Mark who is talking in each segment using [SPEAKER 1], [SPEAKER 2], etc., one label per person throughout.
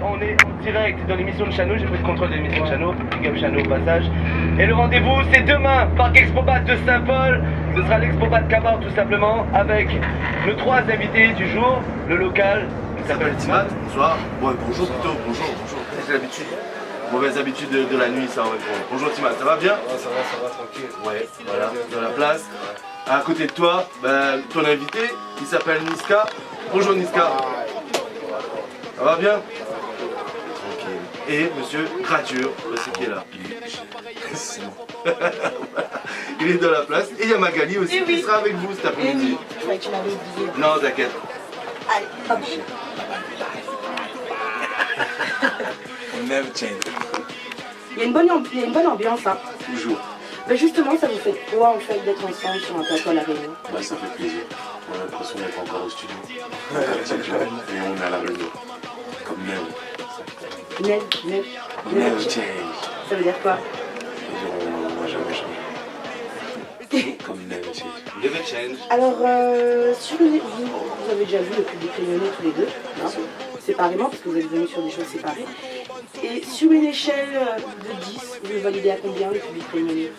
[SPEAKER 1] on est en direct dans l'émission de Chano, j'ai pris le contrôle de l'émission de Chano, Big Up Chano au passage. Et le rendez-vous c'est demain, Parc Expobat de Saint-Paul, ce sera l'Expobat de Cabar tout simplement, avec nos 3 invités du jour, le local, il s'appelle Timat.
[SPEAKER 2] Bonsoir, ouais, bonjour plutôt, bonjour. J'ai l'habitude, mauvaise habitude de la nuit ça, ouais. Bonjour Timat, ça va bien?
[SPEAKER 3] Ouais, ça va, tranquille.
[SPEAKER 2] Ouais, voilà, dans la place. À côté de toi, ton invité, il s'appelle Niska. Bonjour Niska. Ça va bien? Tranquille. Et monsieur Gradure, aussi qui est là. Il est dans la place. Et il y a Magali aussi qui sera avec vous cet après-midi.
[SPEAKER 4] Je croyais que tu m'avais oublié.
[SPEAKER 2] Non, t'inquiète.
[SPEAKER 4] Allez, hop.
[SPEAKER 3] Never change.
[SPEAKER 4] Il y a une bonne ambiance, hein.
[SPEAKER 2] Toujours.
[SPEAKER 4] Ben justement, ça vous fait quoi en fait d'être ensemble sur un plateau à La Réunion?
[SPEAKER 5] Bah ça fait plaisir. On a l'impression d'être encore au studio. On est et on est à la réunion. Comme Nev. Never change.
[SPEAKER 4] Ça veut dire quoi?
[SPEAKER 5] On va jamais changer. Comme Never change.
[SPEAKER 2] Never change.
[SPEAKER 4] Alors, vous avez déjà vu le public réunionnais tous les deux, hein, séparément, parce que vous êtes venus sur des choses séparées. Et sur une échelle de 10, vous le validez à combien le public réunionnais?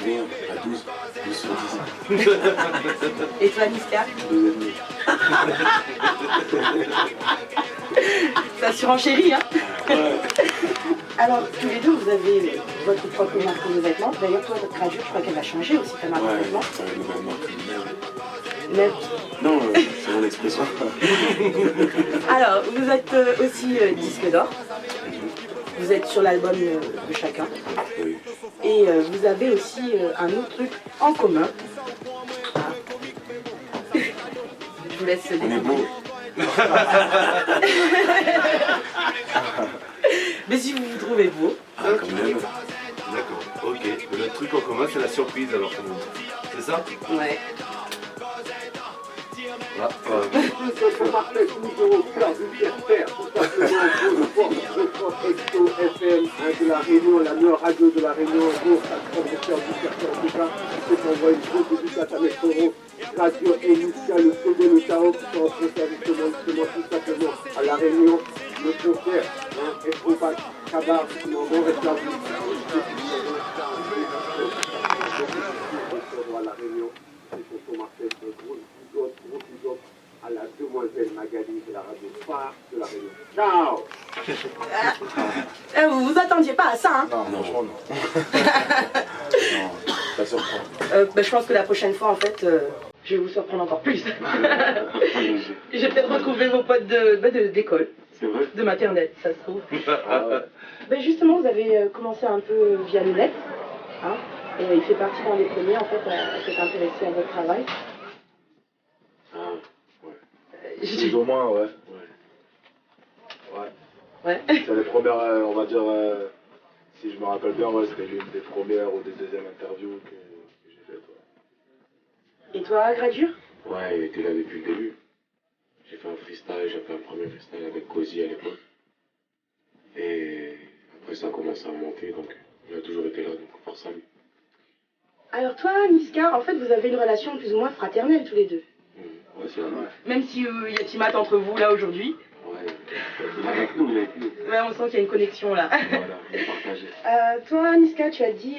[SPEAKER 5] Oui, à 12. 12 sur 10.
[SPEAKER 4] Et toi, Niska?
[SPEAKER 5] 2,5.
[SPEAKER 4] Ça surenchérit, hein? Alors, tous les deux, vous avez votre propre marque de vêtements. D'ailleurs, toi, votre radio, je crois qu'elle va changer aussi, ta marque de vêtements.
[SPEAKER 5] Ouais, nouvelle marque.
[SPEAKER 4] Nev.
[SPEAKER 5] Non, c'est mon expression.
[SPEAKER 4] Alors, vous êtes aussi disque d'or. Vous êtes sur l'album de chacun.
[SPEAKER 5] Oui.
[SPEAKER 4] Et vous avez aussi un autre truc en commun. Ah. Je vous laisse
[SPEAKER 5] On est beau.
[SPEAKER 4] Mais si vous vous trouvez beau.
[SPEAKER 5] Ah, comme Nev.
[SPEAKER 2] D'accord, ok. Le truc en commun, c'est la surprise alors que vous. C'est ça?
[SPEAKER 4] Ouais.
[SPEAKER 2] Ah,
[SPEAKER 6] Monsieur Martin, toujours au cœur du Pierre-Terre, tout simplement pour le port Expo FM de la Réunion, la meilleure radio de la Réunion, au cœur du Pierre-Terre en tout cas, c'est qu'on voit une grosse dédicace à mes frères, Radio et Niska, le CD, le Tao, qui sont en concert justement tout simplement à la Réunion, le concert, Expo Cabar, non, on reste là, à la Réunion, c'est Tonton Martin, un gros bisou à la demoiselle Magali de la radio phare de la Réunion. Ciao.
[SPEAKER 4] Vous vous attendiez pas à ça, hein?
[SPEAKER 5] Non, franchement, non. Non, ça surprend.
[SPEAKER 4] Je pense que la prochaine fois, en fait, je vais vous surprendre encore plus. Je vais peut-être retrouver vos potes d'école.
[SPEAKER 5] C'est vrai?
[SPEAKER 4] De maternelle, ça se trouve.
[SPEAKER 5] Ah ouais.
[SPEAKER 4] Justement, vous avez commencé un peu via le net, hein, et il fait partie d'un des premiers, en fait, à s'être intéressé à votre travail.
[SPEAKER 5] Ah, ouais. Plus ou moins, ouais.
[SPEAKER 4] Ouais.
[SPEAKER 5] C'est les premières, on va dire, si je me rappelle bien, ouais, c'était l'une des premières ou des deuxièmes interviews que j'ai faites. Ouais.
[SPEAKER 4] Et toi, Gradure?
[SPEAKER 5] Ouais, il était là depuis le début. J'ai fait un freestyle, j'ai fait un premier freestyle avec Cozy à l'époque. Et après ça a commencé à monter, donc il a toujours été là, donc force à lui.
[SPEAKER 4] Alors toi, Niska, en fait, vous avez une relation plus ou moins fraternelle tous les deux.
[SPEAKER 5] Ouais, c'est vrai.
[SPEAKER 4] Même si il y a Timat entre vous là aujourd'hui.
[SPEAKER 5] Ouais. Avec nous, il est avec nous.
[SPEAKER 4] Ouais, on sent qu'il y a une connexion là.
[SPEAKER 5] Voilà, il est partagé.
[SPEAKER 4] Toi, Niska, tu as dit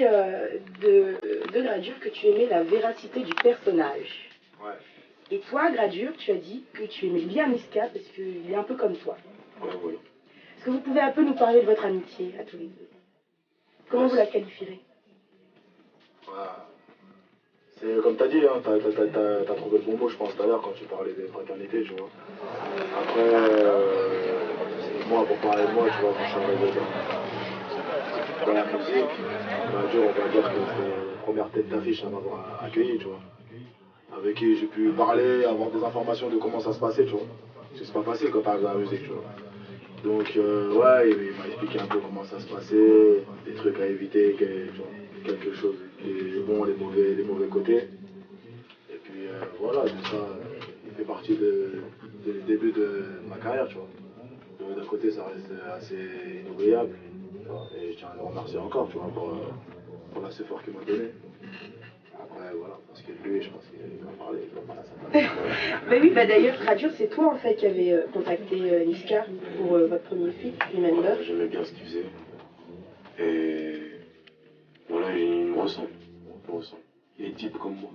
[SPEAKER 4] de Gradure que tu aimais la véracité du personnage.
[SPEAKER 5] Ouais.
[SPEAKER 4] Et toi, Gradure, tu as dit que tu aimais bien Niska parce qu'il est un peu comme toi.
[SPEAKER 5] Ouais, voilà.
[SPEAKER 4] Est-ce que vous pouvez un peu nous parler de votre amitié à tous les deux? Comment vous la qualifierez?
[SPEAKER 5] C'est comme t'as dit, hein, t'as trouvé le bon mot, je pense, tout à l'heure quand tu parlais des fraternités, tu vois. Après, moi, pour parler de moi, tu vois, quand je suis arrivé dans la musique, on va dire que c'est la première tête d'affiche à m'avoir accueilli, tu vois. Avec qui j'ai pu parler, avoir des informations de comment ça se passait, tu vois. Parce que c'est pas facile quand t'arrives dans la musique, tu vois. Donc, ouais, il m'a expliqué un peu comment ça se passait, des trucs à éviter, tu vois, quelque chose, les bons, les mauvais côtés. Et puis, voilà, tout ça, il fait partie des débuts de ma carrière, tu vois. Donc, d'un côté, ça reste assez inoubliable. Et je tiens à le remercier encore, tu vois, pour l'assez fort qu'il m'a donné. Après, voilà, parce que lui, je pense qu'il va parler à sa place.
[SPEAKER 4] Bah oui, bah d'ailleurs, Gradure, c'est toi en fait qui avait contacté Niska pour votre premier feat, Remember.
[SPEAKER 5] Voilà, j'aimais bien ce qu'il faisait. Et voilà, il me ressemble. Il est type comme moi.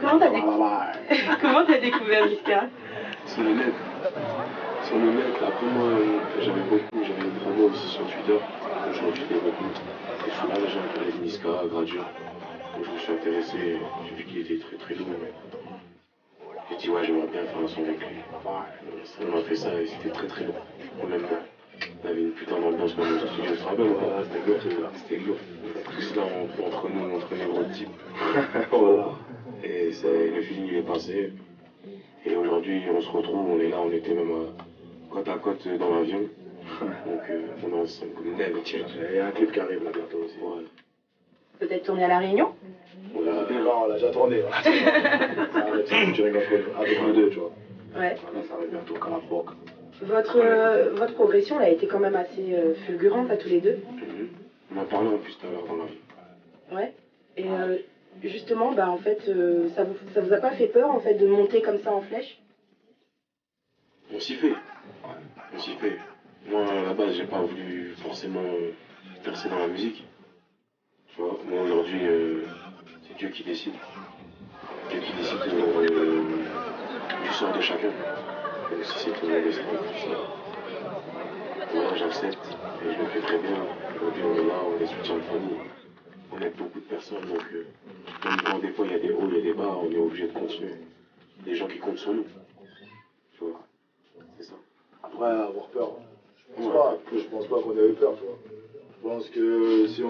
[SPEAKER 4] Comment t'as découvert Niska?
[SPEAKER 5] Sur le net. Après moi, j'avais une promo aussi sur Twitter, donc je refitais beaucoup. Et je suis là, j'ai parlé de Niska, Gradure. Donc je me suis intéressé, j'ai vu qu'il était très très lourd. J'ai dit ouais, j'aimerais bien faire un son avec lui. On a fait ça et c'était très très lourd. En même temps, on avait une putain d'ambiance dans notre studio, je te rappelle, c'était lourd. Tout là entre nous, entre les gros types. Voilà. Et le feeling il est passé. Et aujourd'hui, on se retrouve, on est là, on était même côte à côte dans l'avion. Donc on est ensemble comme une amitié. Il y a un clip qui arrive là bientôt aussi. Voilà.
[SPEAKER 4] Peut-être tourner à La Réunion?
[SPEAKER 5] On l'a déjà tourné. Ça arrive, c'est featuring avec nous deux, tu vois.
[SPEAKER 4] Ouais.
[SPEAKER 5] Là, ça arrive bientôt, comme un porc.
[SPEAKER 4] Votre progression elle a été quand même assez fulgurante à tous les deux.
[SPEAKER 5] On en parlait en plus tout à l'heure dans la vie.
[SPEAKER 4] Ouais. Et justement, bah en fait, ça vous a pas fait peur en fait de monter comme ça en flèche?
[SPEAKER 5] On s'y fait. On s'y fait. Moi, à la base, j'ai pas voulu forcément percer dans la musique. Tu vois, moi aujourd'hui, c'est Dieu qui décide. Dieu qui décide du sort de chacun. Et si c'est ton destin, voilà, j'accepte et je le fais très bien. Aujourd'hui, on est là, on est soutien de famille. On aide beaucoup de personnes, donc même quand des fois il y a des hauts, il y a des bas, on est obligé de continuer. Les gens qui comptent sur nous. Tu vois, c'est ça.
[SPEAKER 3] Après, avoir peur, je pense pas qu'on ait eu peur, tu vois. Je pense que si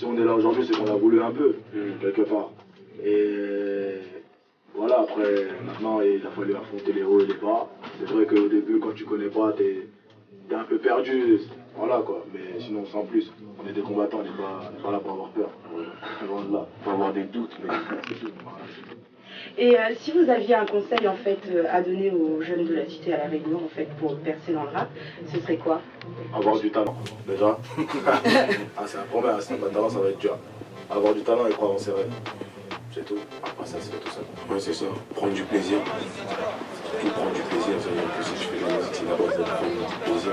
[SPEAKER 3] on est là aujourd'hui, c'est qu'on a voulu un peu, quelque part. Et voilà, après, maintenant, il a fallu affronter les hauts et les bas. C'est vrai qu'au début, quand tu connais pas, t'es un peu perdu, voilà quoi. Mais sinon, sans plus, on est des combattants, on n'est pas là pour avoir peur. Loin de là.
[SPEAKER 5] Faut avoir des doutes, mais...
[SPEAKER 4] Et si vous aviez un conseil en fait à donner aux jeunes de la cité à La Réunion en fait pour percer dans le rap, ce serait quoi?
[SPEAKER 3] Avoir du talent, déjà. Ah, c'est la première, si t'as pas de talent, ça va être dur. Avoir du talent et croire en ses rêves. C'est tout. Après ça, c'est tout ça.
[SPEAKER 5] Ouais, c'est ça. Prendre du plaisir. Tout prendre du plaisir. C'est-à-dire que si tu fais de la musique, c'est d'abord de prendre du plaisir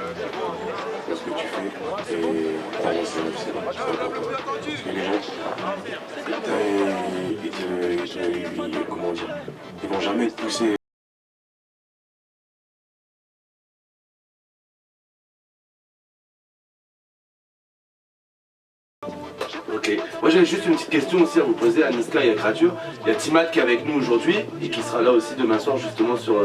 [SPEAKER 5] dans ce que tu fais. Et croire en ses rêves, c'est important. Parce que les gens, comment dire, ils vont jamais te pousser.
[SPEAKER 2] Ok, moi j'avais juste une petite question aussi à vous poser à Niska et à Gradure. Il y a Timat qui est avec nous aujourd'hui et qui sera là aussi demain soir justement sur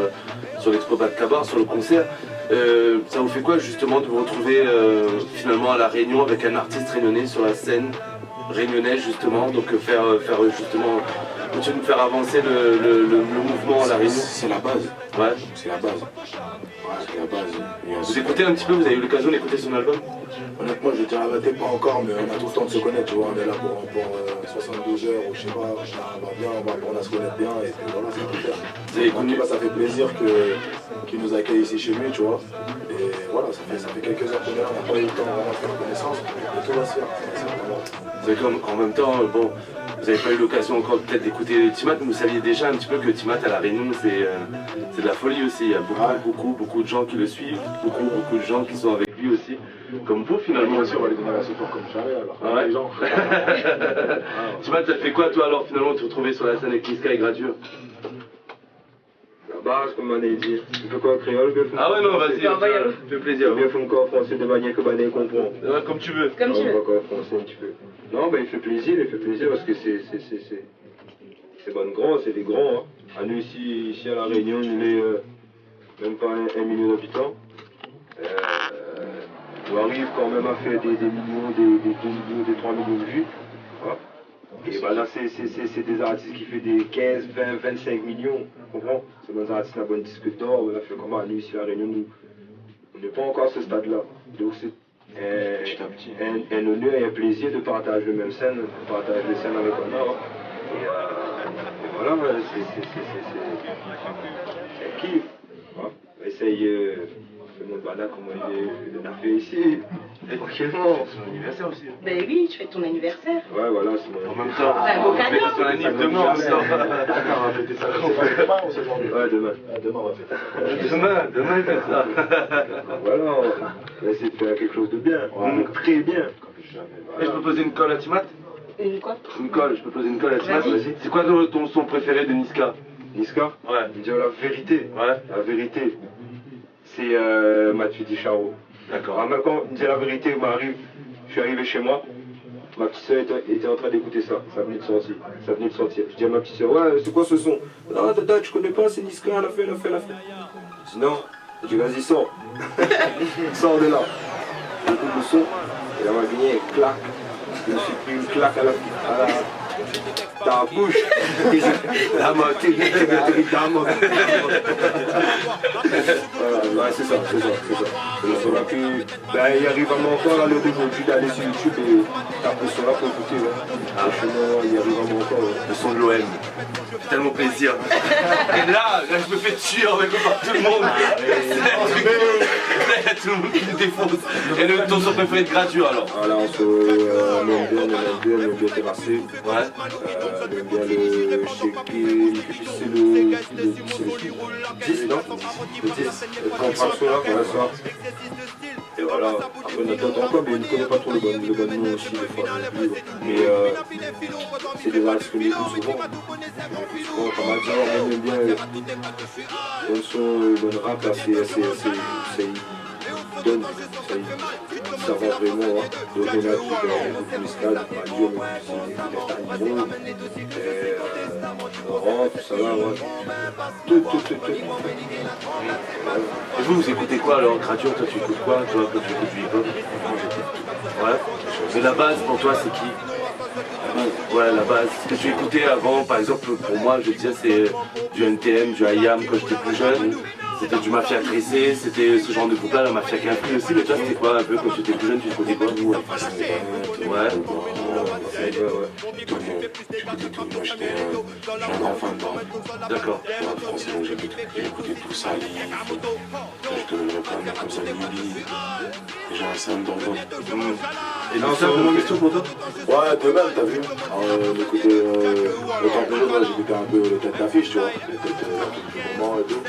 [SPEAKER 2] l'Expo Bad Kabar, sur le concert. Ça vous fait quoi justement de vous retrouver finalement à La Réunion avec un artiste réunionnais sur la scène réunionnaise justement, donc faire justement, continuer de faire avancer le mouvement à La Réunion?
[SPEAKER 5] C'est la base.
[SPEAKER 2] Ouais.
[SPEAKER 5] C'est la base. Ouais, c'est la base.
[SPEAKER 2] Vous écoutez un petit peu, vous avez eu l'occasion d'écouter son album?
[SPEAKER 3] Honnêtement, je dirais la vérité, pas encore, mais on a tout le temps de se connaître, tu vois. On est là pour 72 heures ou je sais pas, on va bien, on va se connaître bien et puis voilà, ça va le faire. En tout cas, ça fait plaisir qu'il nous accueille ici chez lui, tu vois. Et voilà, ça fait quelques heures qu'on est là, on n'a pas eu le temps vraiment de faire connaissance, mais tout va se faire.
[SPEAKER 2] C'est comme en même temps, bon, vous n'avez pas eu l'occasion encore peut-être d'écouter Timat, mais vous saviez déjà un petit peu que Timat à La Réunion, c'est de la folie aussi. Il y a beaucoup de gens qui le suivent, beaucoup de gens qui sont avec lui aussi, comme vous finalement.
[SPEAKER 3] Bien sûr, on va lui donner la support comme jamais, alors.
[SPEAKER 2] Ah ouais.
[SPEAKER 3] Les gens.
[SPEAKER 2] Timat, ça te fait quoi toi alors finalement de te retrouver sur la scène avec Niska et Gradure?
[SPEAKER 7] La base, comme on a dit. Tu peux quoi, créole, bien
[SPEAKER 2] Ah ouais, non, vas-y, fais plaisir.
[SPEAKER 7] Bien faire encore français de manière que Bané comprend.
[SPEAKER 2] Ouais, comme tu veux.
[SPEAKER 4] Comme tu veux.
[SPEAKER 7] Encore français un petit peu. Non, ben il fait plaisir parce que c'est bon grand, c'est des grands. Hein. À nous ici à La Réunion, il est même pas 1 million d'habitants. On arrive quand même à faire des millions, des 2 millions, des 3 millions de vues. Voilà. Et bah là, c'est des artistes qui font des 15, 20, 25 millions, tu comprends? C'est des artistes qui ont un bon disque d'or, on a fait comment? Nous, ici à La Réunion, nous, on n'est pas encore à ce stade-là. Donc c'est un honneur et un plaisir de partager le même scène, de partager les scènes avec Honor. Et voilà, c'est un kiff. Voilà. On essaye de monde Bada, comment il a fait ici. Tranquillement.
[SPEAKER 2] C'est son anniversaire aussi.
[SPEAKER 4] Ben oui, tu fais ton anniversaire.
[SPEAKER 7] Ouais, voilà, c'est mon
[SPEAKER 2] En même temps,
[SPEAKER 4] un beau
[SPEAKER 2] on fait
[SPEAKER 4] cadeau.
[SPEAKER 2] son anniversaire demain en même temps.
[SPEAKER 3] D'accord, on va fêter ça. C'est demain ou c'est aujourd'hui?
[SPEAKER 7] Ouais, demain.
[SPEAKER 3] Demain, on va fêter ça.
[SPEAKER 2] Demain il fait ça.
[SPEAKER 7] Voilà, on va essayer de faire quelque chose de bien, très bien.
[SPEAKER 2] Et je peux poser une colle à Timat?
[SPEAKER 4] Une quoi?
[SPEAKER 2] Une colle, je peux poser une colle à Timat?
[SPEAKER 4] Vas-y.
[SPEAKER 2] C'est quoi ton son préféré de Niska?
[SPEAKER 7] Niska,
[SPEAKER 2] Ouais.
[SPEAKER 7] dire la vérité.
[SPEAKER 2] Ouais.
[SPEAKER 7] La vérité, c'est Matuidi Charo.
[SPEAKER 2] D'accord.
[SPEAKER 7] Alors, même quand dire la vérité m'arrive, je suis arrivé chez moi, ma petite soeur était en train d'écouter ça, ça venait de sortir. Je dis à ma petite soeur, ouais, c'est quoi ce son? Non, Dada, tu connais pas, c'est Niska, elle a fait. Je dis non, je dis vas-y, sors. Sors de là. J'écoute le son, et la magnier, claque. Je me suis pris une claque dans la bouche. La mode, voilà, ouais, c'est ça. Puis, ben, il arrive à mon corps à l'heure d'aujourd'hui d'aller sur YouTube et taper ce son-là pour écouter. Ouais. Franchement, il arrive à mon corps. Ouais.
[SPEAKER 2] Le son de l'OM. C'est tellement plaisir. Et là, je me fais tuer en même temps par tout le monde. Là, il y a tout le monde qui me défonce. Et ton son préféré de Gradure alors?
[SPEAKER 7] Voilà, on aime bien terrassé.
[SPEAKER 2] Ouais.
[SPEAKER 7] On aime bien le shaker. C'est le 10, non? Le 10. Le contraction là, voilà ça. Et voilà, après on attend encore, mais il ne connaît pas trop le bon nom aussi des fois. Mais c'est des artistes que j'écoute souvent. Pas mal de gens, on aime bien bonne son, bonne rap, là, ça va vraiment, hein. Donc on a beaucoup de stades, Radio, tout ça va, ouais. Tout.
[SPEAKER 2] Et vous écoutez quoi alors? Gradure, toi tu écoutes quoi? Toi tu écoutes du hip-hop? Ouais. Mais la base pour toi c'est qui? Ouais, la base. Ce que tu écoutais avant, par exemple, pour moi, je disais, c'est du NTM, du IAM quand j'étais plus jeune. C'était du Mafia Cressé, c'était ce genre de groupe-là, la Mafia Capri aussi. Mais toi, c'était quoi un peu quand tu étais plus jeune, tu écoutais quoi? Ouais.
[SPEAKER 8] Tout le monde. J'écoutais tout. Moi, j'étais un grand fan de rap.
[SPEAKER 2] D'accord.
[SPEAKER 8] Rap français, donc j'ai écouté tout ça, je te donnerais pas un nom comme ça, Lili. Déjà, ça me donne.
[SPEAKER 2] Et donc ça, mon question pour toi?
[SPEAKER 3] Ouais, de même, t'as vu. On écoutait, autant que l'autre, j'écoutais un peu les têtes d'affiche, tu vois. Les têtes du moment et tout.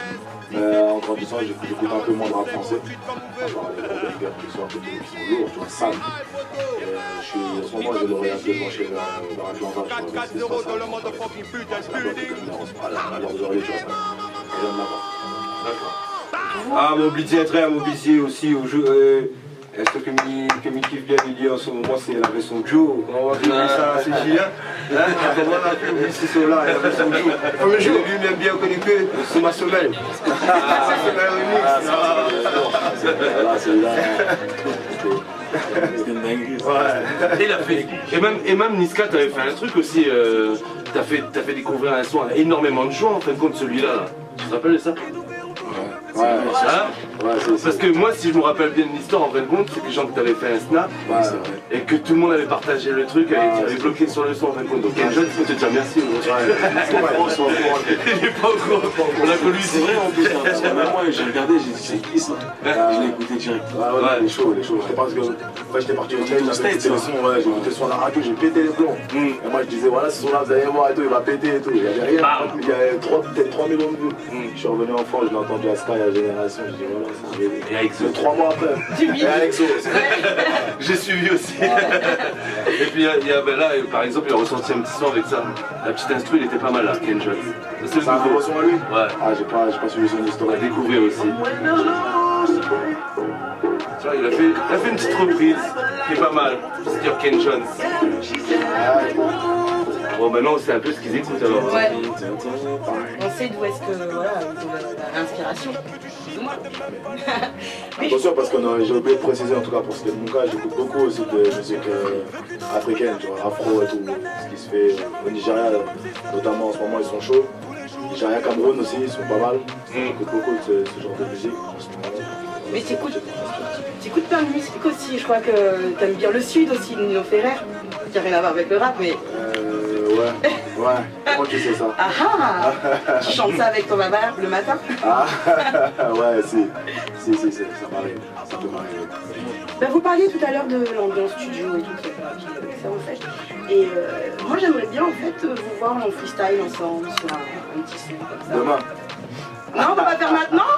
[SPEAKER 3] Mais en grandissant, j'écoute un peu moins de rap français. À part les gros bangers qui sortent et tout, qui sont lourds, tu vois, sales. Et en ce moment, j'ai l'oreille un peu penchée vers Atlanta, tu vois. C'est ça, c'est un peu comme dans l'heure de tu vois, ça. Et j'aime là-bas.
[SPEAKER 2] D'accord.
[SPEAKER 7] Ah, mobiliser très à mobiliser aussi au jeu. Est-ce que me kiffe bien Lily en ce moment, c'est la version Joe. On va dire ça, c'est Julien. Voilà, c'est cela, la version Joe. Lui, il aime bien connecter sur ma sommeil. C'est la remix.
[SPEAKER 3] Voilà, c'est là.
[SPEAKER 2] Ouais. Et même Niska, t'avais fait un truc aussi. T'as fait découvrir un son à énormément de gens en fin de compte, celui-là. Là. Tu te rappelles de ça?
[SPEAKER 3] Ouais,
[SPEAKER 2] parce que moi, si je me rappelle bien de l'histoire, en fin de compte, c'est que genre que t'avais fait un snap et que tout le monde avait partagé le truc et tu avais bloqué sur le son en fin de compte. Donc, Kenjon, il faut te dire merci. Il est pas au courant. On l'a connu.
[SPEAKER 8] C'est vrai en plus, parce que même moi j'ai regardé, j'ai dit c'est qui ça? Je l'ai écouté direct.
[SPEAKER 3] Ouais, les shows. Je pense que j'étais parti au States, j'avais écouté le son, j'ai écouté le son à la radio, j'ai pété les plombs. Et moi je disais voilà, ce son là, vous allez voir et tout, il va péter et tout. Il y avait rien, il y avait peut-être 3 millions de vues. Je suis revenu en France, je l'ai entendu à Sky, à Génération, je dis voilà, c'est arrivé.
[SPEAKER 2] Et avec ce
[SPEAKER 3] 3 mois après. Et avec ça.
[SPEAKER 2] J'ai suivi aussi. Et puis ben là, par exemple, il a ressorti un petit son avec ça. La petite instru, il était pas mal là, Kenjon.
[SPEAKER 3] C'est un nouveau son à lui?
[SPEAKER 2] Ouais.
[SPEAKER 3] Ah, j'ai pas suivi son histoire.
[SPEAKER 2] On a découvert aussi. Tu vois, il a fait une petite reprise qui est pas mal. C'est-à-dire Kenjon. Bon, maintenant, c'est un peu ce qu'ils écoutent alors.
[SPEAKER 4] Ouais. On sait d'où est-ce que voilà, ils ont l'inspiration.
[SPEAKER 3] Attention parce que j'ai oublié de préciser en tout cas pour ce qui est de mon cas, j'écoute beaucoup aussi de musique africaine, tu vois, afro et tout, ce qui se fait au Nigeria, notamment en ce moment ils sont chauds. Nigeria, Cameroun aussi, ils sont pas mal. J'écoute beaucoup de ce genre de musique en ce moment.
[SPEAKER 4] Mais t'écoutes plein de musique aussi, je crois que t'aimes bien le sud aussi, Nino Ferrer, qui n'a rien à voir avec le rap, mais...
[SPEAKER 3] Ouais, comment tu sais ça?
[SPEAKER 4] Ah ah. Tu chantes ça avec ton baba le matin?
[SPEAKER 3] Ah, ouais, si. ça m'arrive, ça peut m'arriver.
[SPEAKER 4] Bah, vous parliez tout à l'heure de l'ambiance studio et tout ça en fait. Et moi j'aimerais bien en fait vous voir en freestyle ensemble sur un petit son comme ça.
[SPEAKER 3] Demain.
[SPEAKER 4] Non, on va pas faire maintenant.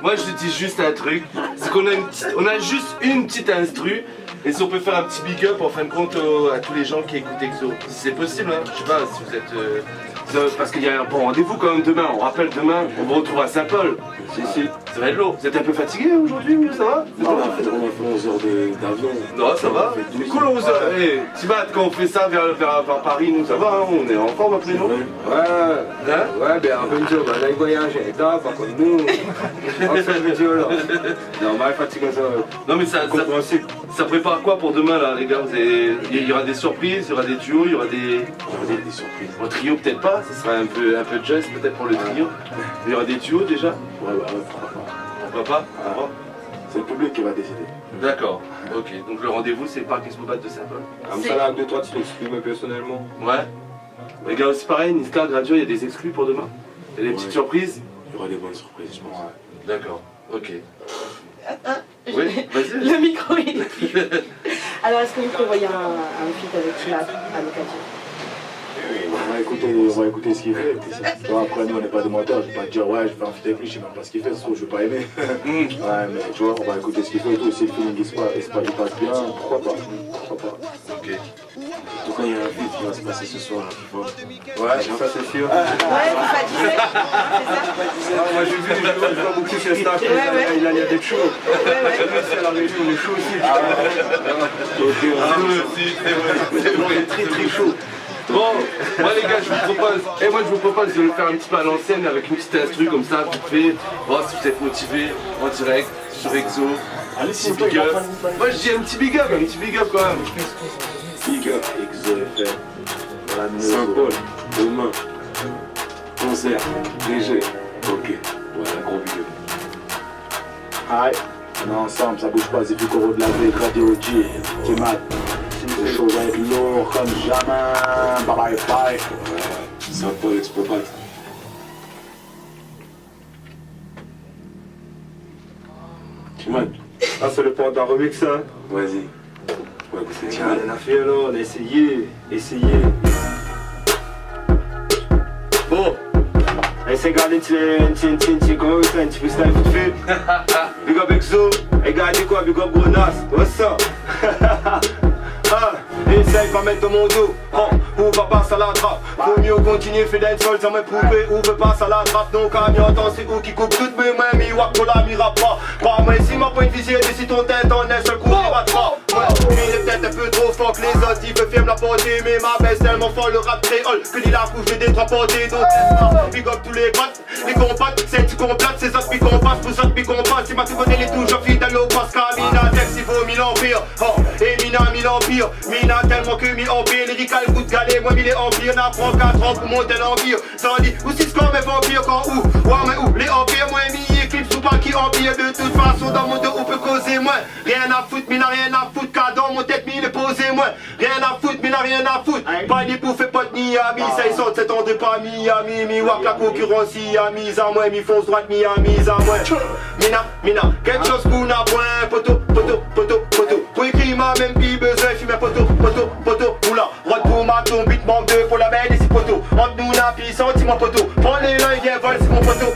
[SPEAKER 2] Moi je te dis juste un truc, c'est qu'on a juste une petite instru, et si on peut faire un petit big up en fin de compte à tous les gens qui écoutent Exo. Si c'est possible, hein, je sais pas si vous êtes... parce qu'il y a un bon rendez-vous quand même demain, on rappelle demain, on vous retrouve à Saint-Paul. Si, ça va être lourd. Vous êtes un peu fatigué aujourd'hui ou ça va?
[SPEAKER 8] Non, on a fait 11 heures d'avion.
[SPEAKER 2] Non, ça va. C'est cool, 11 heures. Hey, Tibat, quand on fait ça vers Paris, nous ça va, hein, on est en forme après nous.
[SPEAKER 7] Ouais, ben Benjo, on a voyagé, par contre nous, on fait Benjo là. Normal, fatigué ça.
[SPEAKER 2] Non mais ça prépare quoi pour demain là les gars? Il y aura des surprises, il y aura des duos, il y aura des surprises. Au trio peut-être pas, ça sera un peu jazz peut-être pour le trio. Il y aura des duos déjà?
[SPEAKER 3] Ouais,
[SPEAKER 2] Pourquoi pas?
[SPEAKER 3] C'est le public qui va décider.
[SPEAKER 2] D'accord, ok. Donc le rendez-vous c'est Parc Expobat de Saint-Paul.
[SPEAKER 7] Comme ça là, 2-3 tu t'exprimes personnellement.
[SPEAKER 2] Ouais. Les gars aussi pareil, Niska, Gradio, il y a des exclus pour demain? Il y a des petites surprises?
[SPEAKER 8] Il y aura des bonnes surprises, je pense.
[SPEAKER 2] D'accord, ok. Oui, vas-y.
[SPEAKER 4] Le micro il est pris. Alors est-ce que vous prévoyez un feat avec Chilab à l'occasion?
[SPEAKER 3] On va écouter ce qu'il fait. Après, nous, on n'est pas des menteurs. Je vais pas te dire, ouais, je vais faire un feat avec lui, je sais même pas ce qu'il fait, sauf que je vais pas aimer. Ouais, mais tu vois, on va écouter ce qu'il fait et tout. Si le feeling il passe bien, pourquoi pas?
[SPEAKER 2] Ok.
[SPEAKER 8] En tout cas, il y a un feat qui va se passer ce soir là, FIFA.
[SPEAKER 2] Ouais, ça c'est sûr.
[SPEAKER 4] Ouais, FIFA 17, c'est ça?
[SPEAKER 7] Moi j'ai vu, je vois beaucoup sur Insta, il a des chauds. C'est la région, on est chaud aussi.
[SPEAKER 2] C'est vrai, très chaud. Bon, moi les gars, je vous propose de le faire un petit peu à l'ancienne avec une petite instru comme ça, vite fait. Voir si vous êtes motivés en direct sur Exo.
[SPEAKER 3] Allez,
[SPEAKER 2] Petit big up. Moi je dis un petit big up quand même.
[SPEAKER 8] Big up, Exo FM. Saint-Paul, demain. Concert, DG. Ok, voilà, gros big up.
[SPEAKER 3] Aïe, on est ensemble, ça bouge pas, c'est plus Coro de la vie, Radio G, T-Mat. Les choses vont être lourdes comme jamais. Bye bye.
[SPEAKER 8] Saint-Paul Expobat. T-Mat.
[SPEAKER 7] Ah, c'est le point d'un remix ça.
[SPEAKER 8] Vas-y. Ouais, écoutez,
[SPEAKER 7] On a fait alors, on a essayé.
[SPEAKER 2] Bon,
[SPEAKER 7] Essaye de garder un petit freestyle vite fait. Big up Exo, et gardez quoi, big up Gronas, what's up? Essaye pas mettre dans mon dos, ou va pas à la trappe. Faut mieux continuer, fait d'un sol sans me prouver, ou veut pas à la trappe. Donc à mi entend c'est où qui coupe toutes mes mains, mi wak pour la mira pas. Crois-moi, si ma pointe visée, si ton tête en un seul coup, il rate pas. Il est peut-être un peu trop fort que les autres, il veut faire la portée, mais ma baisse tellement fort le rap créole que il a couché des trois portées d'autres. Big up tous les potes, les combattes, c'est tu combattes, c'est ça qui combattent, pour ça qui combattent. Si ma tout connaît les toujours fidèles au Pascal, Mina Tex, il vaut 1000 empires, et Mina 1000 empires, Mina tellement que 1000 empires, lyrical goût de galet, moi 1000 empires, n'apprend 4 ans pour monter l'empire. Sans dit, où c'est comme mes vampires, quand où, ouais mais où, les empires, moi mis éclipse ou pas qui empire, de toute façon dans mon dos on peut causer moins, rien à foutre, Mina rien à foutre, car dans mon tête mille est posé moins, rien à foutre, Mina rien à foutre, pas ni bouffé, pas de Miami, ça ils sont cet endroit pas Miami, mi wap la concurrence, y a mise à moi, mi fonce droite, mi a mise à moi, Mina, quelque chose qu'on a point, poto, pour écrire ma même qui besoin, fumer poto, oula, rod pour ma tombe, beat manque de pour la belle et c'est poto, entre nous la pisse, sentiment poto, prends les là, il vient vol, c'est mon poto,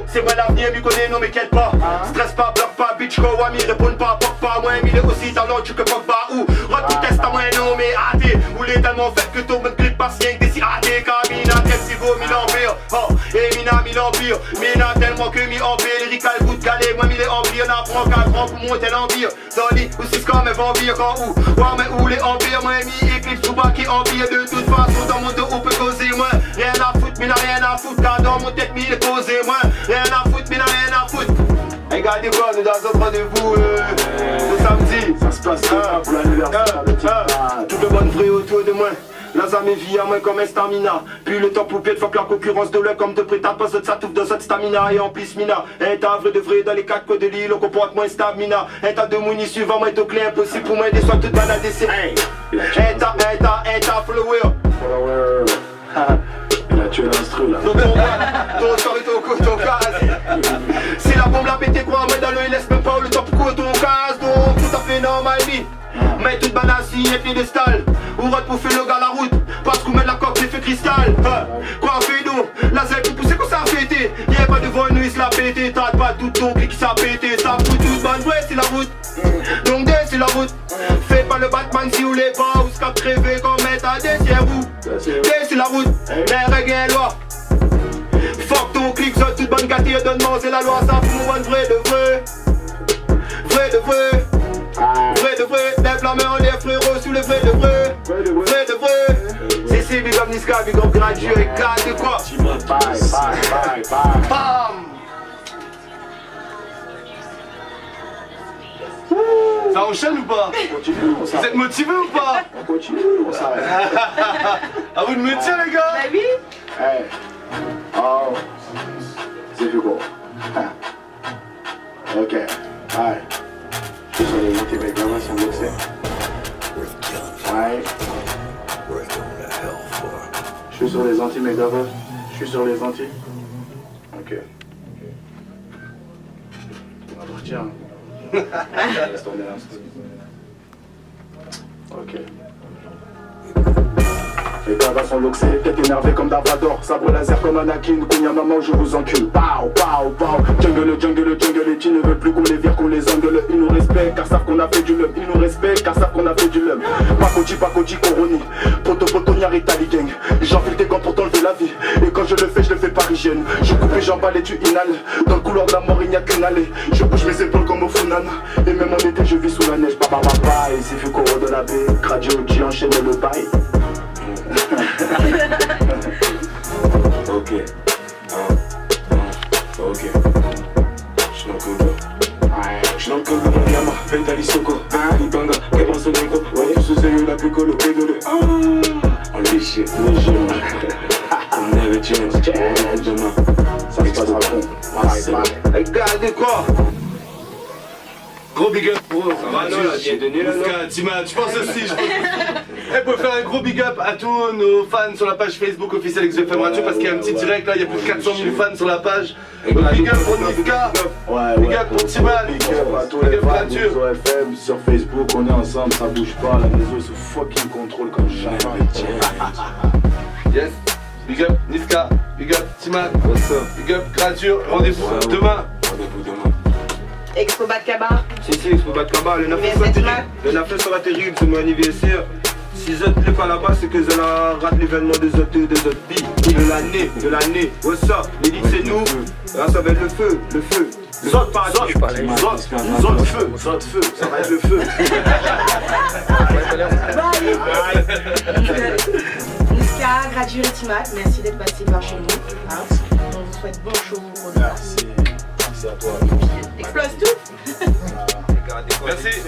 [SPEAKER 7] c'est moi l'avenir, lui connaît, non mais quel pas, stress pas, bloque pas, bitch, go, ami, réponds pas, porte pas, moi, il est aussi talentueux que Pogba, ou, rod pour test à moi, non mais athée, ou les tellement fait que ton bonne clip passe rien que des si athée, car Mina, tel si vaut 1000 empires, et Mina 1000 empires, Mina tellement que 1000 empires, lyrical bout de galet, moi 1000 empires, on apprend 4 ans pour monter l'empire, dans lit, ou 6 comme un vampire, quand où, ouais mais où les empires, moi mi éclipse ou pas qui empire, de toute façon dans mon dos on peut causer moins, rien à foutre, Mina rien à foutre, car dans mon tête mille est posé moins, rien à foutre, Mina rien à foutre. Regardez quoi, nous dans un rendez-vous au samedi.
[SPEAKER 3] Ça se passe pour l'anniversaire de T-Mat.
[SPEAKER 7] Toutes les bonnes vraies autour de moi. Laza mes vies à moi comme un stamina. Puis le temps poupée de fuck la concurrence de l'œil comme de prêt à pas ça touffe dans cette stamina et en plus mina. Un tas vrai de vrai dans les 4 coins de l'île, on comporte moins stamina. Un tas de mouni suivant moi est au clé impossible pour moi des soins toute balade et c'est un tas follower.
[SPEAKER 3] Il a tué l'instru là.
[SPEAKER 7] Ton sort est au coton case. laisse même pas le temps pour ton casse, donc tout à fait normal, vie. Mais toute banassie et piédestal, ou rate pour faire le gars à la route, parce qu'on met de la coque, l'effet cristal. Quoi on fait nous, la zèle pour pousser qu'on s'est pété. Y'a pas devant nous, il se l'a pété, t'as pas tout ton clic qui s'est pété. Ça fout toute bonne, ouais c'est la route, donc dès c'est la route. Fais pas le Batman si vous voulez pas, ou se cap crever comme mettre à des vous. Dès c'est la route, les règles et loi. Fuck ton clic, ça toute bonne gâtée, donne-moi c'est la loi, ça fout mon vrai de vrai. Vrai de vrai. Vrai de vrai, lève la main en l'air frérot sous le vrai de vrai. Vrai de vrai. C'est big up Niska, big up Gradué, et classe de quoi. Bam.
[SPEAKER 2] Ça enchaîne ou pas? Vous êtes motivés ou pas?
[SPEAKER 3] On continue, on s'arrête.
[SPEAKER 2] À vous de me dire les gars.
[SPEAKER 4] Bah oui.
[SPEAKER 3] Hey. Oh. C'est plus gros. Ok. Aye. Je suis sur les anti-mégamas sans mixer. Aye. Je suis sur les anti-mégamas. Je suis sur les anti. Ok. On va partir. Laisse tourner l'instant. Ok. Les gars sont loxés, tête énervé comme Davador. Sabre laser comme Anakin, Kounia maman je vous encule. Pow, pow, pow. Jungle, et tu ne veux plus qu'on les vire, qu'on les engueule. Ils nous respectent car savent qu'on a fait du lum. Ils nous respectent car savent qu'on a fait du lum. Pakoti, Coroni. Poto, Nyari, Tali gang. J'enfile tes gants pour t'enlever la vie. Et quand je le fais parisienne. Je coupe et j'emballe et tu inhales. Dans le couloir de la mort il n'y a qu'une allée. Je bouge mes épaules comme au Funan. Et même en été je vis sous la neige. Papa, il s'est fait corps de la baie. Radio qui enchaîne le bail.
[SPEAKER 8] Ok. Ok. Shnonkogo, Yama, Ventali Soko, Ibanga, Kebanso Nengo, ouais, sous eux la picolo, Pegolo. On dit shit, on never change, demain.
[SPEAKER 3] Ça se passera bon.
[SPEAKER 2] Regardez quoi? Gros big up pour Tima, tu penses aussi, je pense. Et pour faire un gros big up à tous nos fans sur la page Facebook officielle XFM Radio parce qu'il y a un petit direct là, il y a plus de 400 000 fans sur la page. Donc big up pour Niska, big up pour Tima,
[SPEAKER 3] big up à tous les fans de Nizo FM sur Facebook, on est ensemble, ça bouge pas, la maison se fucking contrôle comme jamais.
[SPEAKER 2] Yes, big up Niska, big up Tima, big up Gradure, rendez-vous demain.
[SPEAKER 4] Expo Bad Kabar.
[SPEAKER 7] Si, Expo Bad Kabar, le 9 sera terrible. Le 9 sera terrible, c'est mon anniversaire. Si je ne pas là-bas, c'est que je rate l'événement des autres billes. De l'année, what's up? L'élite c'est nous, là ça va être le feu. Zot par zot,
[SPEAKER 3] feu, ça va être le feu.
[SPEAKER 4] Niska, Gradure et Timac, merci d'être passé par chez nous. On vous souhaite bon show pour le
[SPEAKER 3] Merci à toi.
[SPEAKER 4] Explose tout.
[SPEAKER 2] Merci.